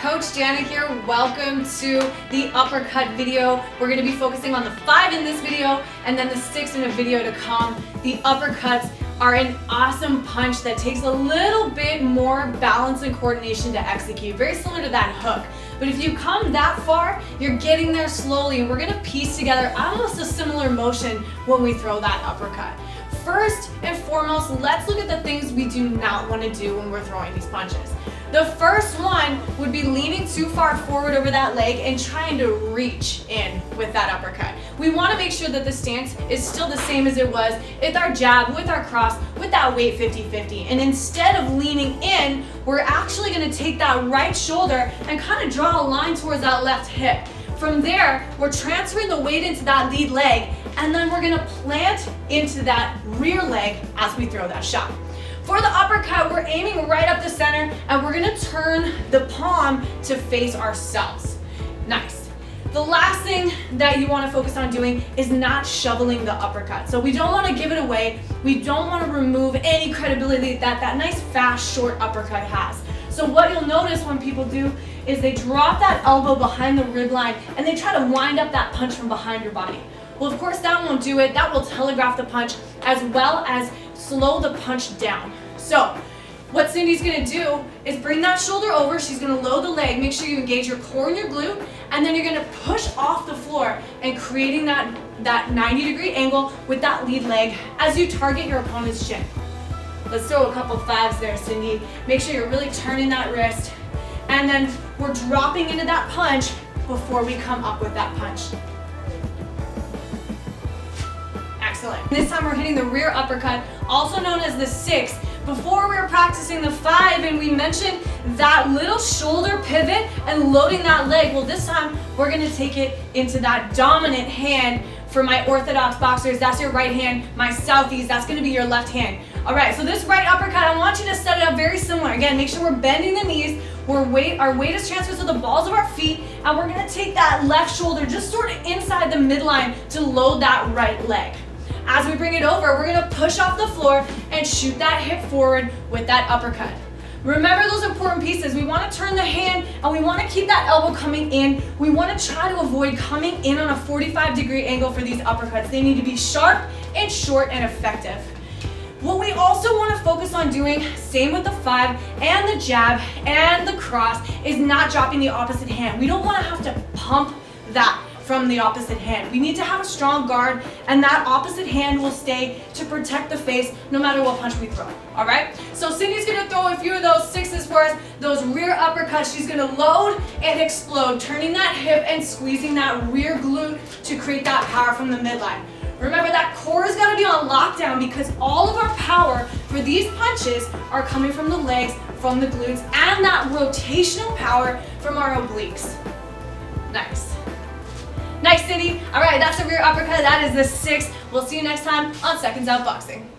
Coach Jana here. Welcome to the uppercut video. We're going to be focusing on the 5 in this video and then the 6 in a video to come. The uppercuts are an awesome punch that takes a little bit more balance and coordination to execute, very similar to that hook. But if you come that far, you're getting there slowly, and we're going to piece together almost a similar motion when we throw that uppercut. First and foremost, let's look at the things we do not want to do when we're throwing these punches. The first one would be leaning too far forward over that leg and trying to reach in with that uppercut. We want to make sure that the stance is still the same as it was with our jab, with our cross, with that weight 50-50. And instead of leaning in, we're actually going to take that right shoulder and kind of draw a line towards that left hip. From there, we're transferring the weight into that lead leg, and then we're going to plant into that rear leg as we throw that shot. For the uppercut, we're aiming right up the center, and we're going to turn the palm to face ourselves. Nice. The last thing that you want to focus on doing is not shoveling the uppercut. So we don't want to give it away. We don't want to remove any credibility that that nice, fast, short uppercut has. So what you'll notice when people do is they drop that elbow behind the rib line and they try to wind up that punch from behind your body. Well, of course, that won't do it. That will telegraph the punch as well as slow the punch down. So what Cindy's gonna do is bring that shoulder over. She's gonna load the leg. Make sure you engage your core and your glute, and then you're gonna push off the floor and creating that 90-degree angle with that lead leg as you target your opponent's chin. Let's throw a couple 5s there, Cindy. Make sure you're really turning that wrist, and then we're dropping into that punch before we come up with that punch. Excellent. This time we're hitting the rear uppercut, also known as the 6. Before we were practicing the 5 and we mentioned that little shoulder pivot and loading that leg. Well, this time we're going to take it into that dominant hand. For my orthodox boxers, that's your right hand. My Southies, that's going to be your left hand. All right, so this right uppercut, I want you to set it up very similar. Again, make sure we're bending the knees. Our weight is transferred to the balls of our feet, and we're going to take that left shoulder just sort of inside the midline to load that right leg. As we bring it over, we're going to push off the floor and shoot that hip forward with that uppercut. Remember those important pieces. We want to turn the hand and we want to keep that elbow coming in. We want to try to avoid coming in on a 45-degree angle for these uppercuts. They need to be sharp and short and effective. What we also want to focus on doing, same with the 5 and the jab and the cross, is not dropping the opposite hand. We don't want to have to pump that from the opposite hand. We need to have a strong guard, and that opposite hand will stay to protect the face no matter what punch we throw. All right? So Cindy's gonna throw a few of those 6s for us, those rear uppercuts. She's gonna load and explode, turning that hip and squeezing that rear glute to create that power from the midline. Remember, that core has got to be on lockdown because all of our power for these punches are coming from the legs, from the glutes, and that rotational power from our obliques. Nice. Nice, Cindy. All right, that's the rear uppercut. That is the 6. We'll see you next time on Seconds Out Boxing.